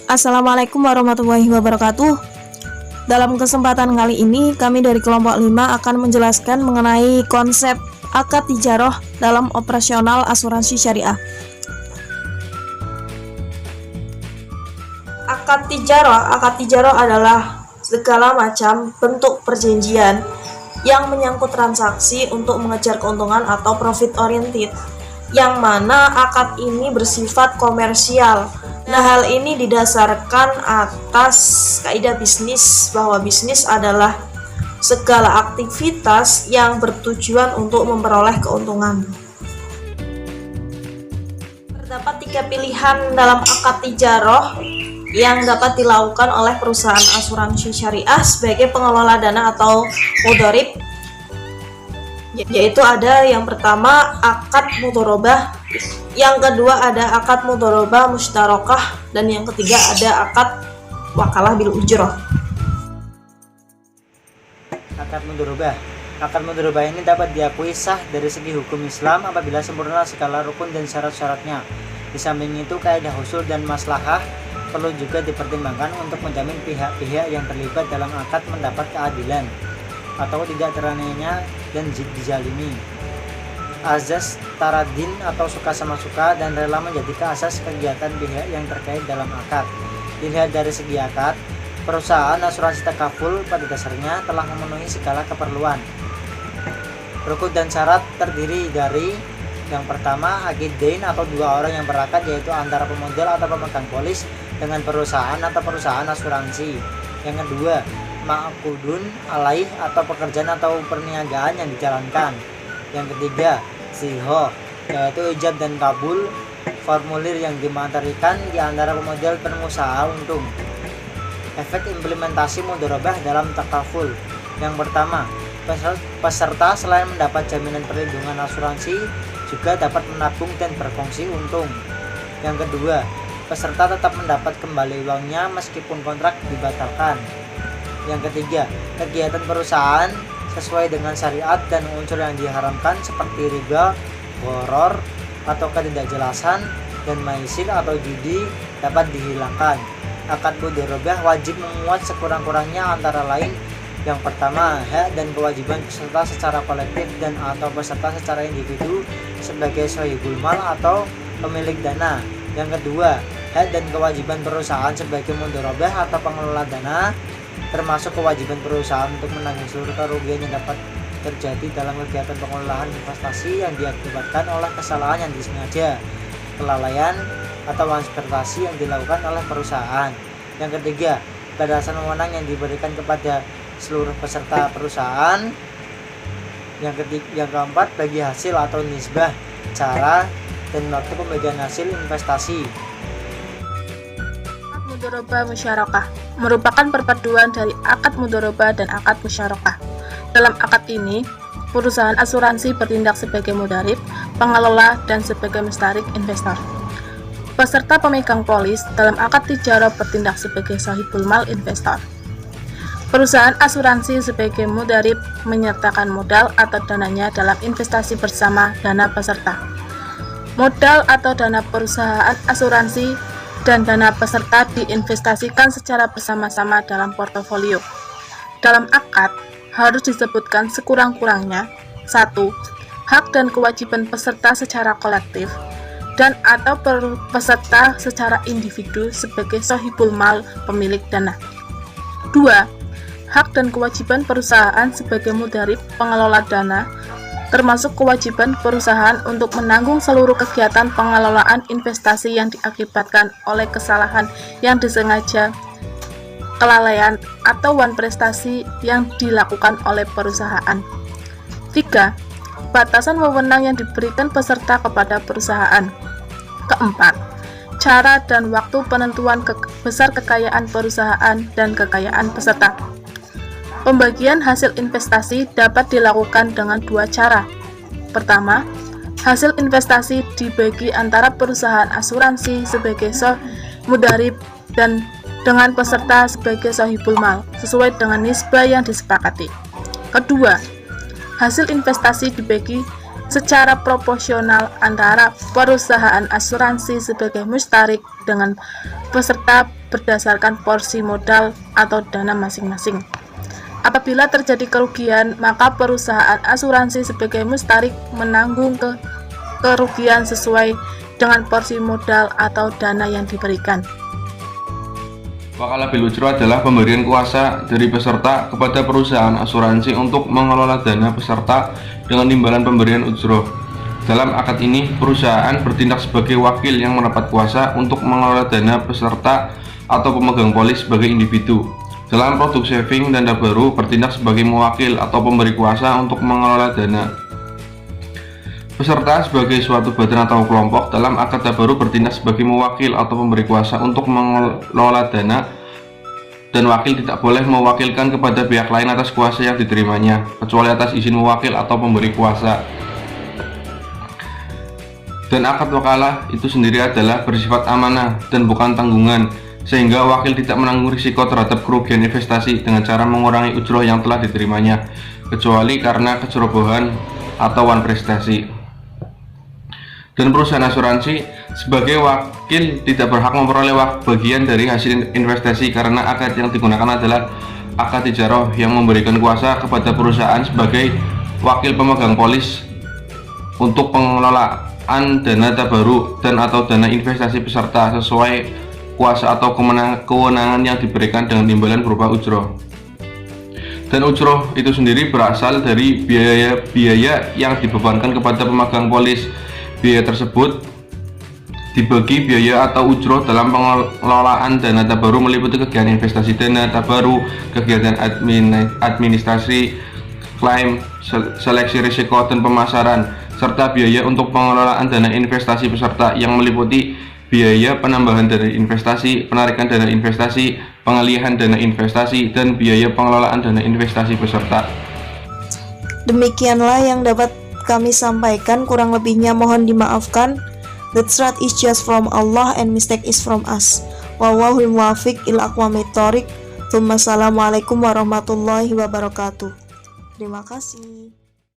Assalamualaikum warahmatullahi wabarakatuh. Dalam kesempatan kali ini, kami dari kelompok 5 akan menjelaskan mengenai konsep akad tijaroh dalam operasional asuransi syariah. Akad tijaroh adalah segala macam bentuk perjanjian yang menyangkut transaksi untuk mengejar keuntungan atau profit oriented, yang mana akad ini bersifat komersial. Nah, hal ini didasarkan atas kaidah bisnis, bahwa bisnis adalah segala aktivitas yang bertujuan untuk memperoleh keuntungan. Terdapat 3 pilihan dalam akad tijaroh yang dapat dilakukan oleh perusahaan asuransi syariah sebagai pengelola dana atau mudharib, yaitu ada yang pertama akad mudharabah, yang kedua ada akad mudharabah mustarakah, dan yang ketiga ada akad wakalah bil ujroh. Akad mudharabah ini dapat diakui sah dari segi hukum Islam apabila sempurna segala rukun dan syarat-syaratnya. Di samping itu, kaidah usul dan maslahah perlu juga dipertimbangkan untuk menjamin pihak-pihak yang terlibat dalam akad mendapat keadilan atau tidak teraniaya dan dizalimi. Azas taradin atau suka sama suka dan rela menjadi asas kegiatan pihak yang terkait dalam akad. Dilihat dari segi akad, perusahaan asuransi takaful pada dasarnya telah memenuhi segala keperluan. Rukun dan syarat terdiri dari yang pertama, aqidain atau 2 orang yang berakad, yaitu antara pemodal atau pemegang polis dengan perusahaan atau perusahaan asuransi. Yang kedua, ma'qudun alaih atau pekerjaan atau perniagaan yang dijalankan. Yang ketiga, sihoh, yaitu ijab dan kabul, formulir yang dimaterikan di antara pemodal pengusaha untung. Efek implementasi mudharabah dalam takaful. Yang pertama, peserta selain mendapat jaminan perlindungan asuransi juga dapat menabung dan berfungsi untung. Yang kedua, peserta tetap mendapat kembali uangnya meskipun kontrak dibatalkan. Yang ketiga, kegiatan perusahaan sesuai dengan syariat dan unsur yang diharamkan seperti riba, gharar atau ketidakjelasan, dan maisir atau judi dapat dihilangkan. Akad mudharabah wajib memuat sekurang-kurangnya antara lain: yang pertama, hak dan kewajiban peserta secara kolektif dan atau peserta secara individu sebagai sahibul mal atau pemilik dana. Yang kedua, hak dan kewajiban perusahaan sebagai mudharabah atau pengelola dana, termasuk kewajiban perusahaan untuk menanggung seluruh kerugian yang dapat terjadi dalam kegiatan pengelolaan investasi yang diakibatkan oleh kesalahan yang disengaja, kelalaian, atau ekspektasi yang dilakukan oleh perusahaan. Yang ketiga, batasan wewenang yang diberikan kepada seluruh peserta perusahaan. Yang keempat, bagi hasil atau nisbah, cara dan waktu pembagian hasil investasi. Akad mudharabah musyarakah merupakan perpaduan dari akad mudharabah dan akad musyarakah. Dalam akad ini, perusahaan asuransi bertindak sebagai mudharib, pengelola, dan sebagai mustarik investor. Peserta pemegang polis dalam akad tijarah bertindak sebagai sahibul mal investor. Perusahaan asuransi sebagai mudharib menyertakan modal atau dananya dalam investasi bersama dana peserta. Modal atau dana perusahaan asuransi dan dana peserta diinvestasikan secara bersama-sama dalam portofolio. Dalam akad harus disebutkan sekurang-kurangnya: 1. Hak dan kewajiban peserta secara kolektif dan atau peserta secara individu sebagai sahibul mal pemilik dana. 2. Hak dan kewajiban perusahaan sebagai mudharib pengelola dana, termasuk kewajiban perusahaan untuk menanggung seluruh kegiatan pengelolaan investasi yang diakibatkan oleh kesalahan yang disengaja, kelalaian, atau wan prestasi yang dilakukan oleh perusahaan. 3. Batasan wewenang yang diberikan peserta kepada perusahaan. Keempat, cara dan waktu penentuan besar kekayaan perusahaan dan kekayaan peserta. Pembagian hasil investasi dapat dilakukan dengan 2 cara. Pertama, hasil investasi dibagi antara perusahaan asuransi sebagai mudharib dan dengan peserta sebagai sahibul mal sesuai dengan nisbah yang disepakati. Kedua, hasil investasi dibagi secara proporsional antara perusahaan asuransi sebagai mustarik dengan peserta berdasarkan porsi modal atau dana masing-masing. Apabila terjadi kerugian, maka perusahaan asuransi sebagai mustarik menanggung kerugian sesuai dengan porsi modal atau dana yang diberikan. Wakala bil ujroh adalah pemberian kuasa dari peserta kepada perusahaan asuransi untuk mengelola dana peserta dengan imbalan pemberian ujroh. Dalam akad ini, perusahaan bertindak sebagai wakil yang mendapat kuasa untuk mengelola dana peserta atau pemegang polis sebagai individu. Dalam produk saving, dana baru bertindak sebagai mewakil atau pemberi kuasa untuk mengelola dana peserta sebagai suatu badan atau kelompok. Dalam akad baru bertindak sebagai mewakil atau pemberi kuasa untuk mengelola dana, dan wakil tidak boleh mewakilkan kepada pihak lain atas kuasa yang diterimanya, kecuali atas izin mewakil atau pemberi kuasa. Dan akad wakalah itu sendiri adalah bersifat amanah dan bukan tanggungan, sehingga wakil tidak menanggung risiko terhadap kerugian investasi dengan cara mengurangi ujroh yang telah diterimanya, kecuali karena kecerobohan atau wan prestasi. Dan perusahaan asuransi sebagai wakil tidak berhak memperoleh bagian dari hasil investasi, karena akad yang digunakan adalah akad tijaroh yang memberikan kuasa kepada perusahaan sebagai wakil pemegang polis untuk pengelolaan dana tabaru dan atau dana investasi peserta sesuai kuasa atau kewenangan yang diberikan dengan imbalan berupa ujroh. Dan ujroh itu sendiri berasal dari biaya-biaya yang dibebankan kepada pemegang polis. Biaya tersebut dibagi biaya atau ujroh dalam pengelolaan dana tabaru meliputi kegiatan investasi dana tabaru, kegiatan administrasi, klaim, seleksi risiko dan pemasaran, serta biaya untuk pengelolaan dana investasi peserta yang meliputi biaya penambahan dana investasi, penarikan dana investasi, pengalihan dana investasi, dan biaya pengelolaan dana investasi peserta. Demikianlah yang dapat kami sampaikan, kurang lebihnya mohon dimaafkan. The truth is just from Allah and mistake is from us. Wallahul muwaffiq ila aqwamit thoriq. Assalamualaikum warahmatullahi wabarakatuh. Terima kasih.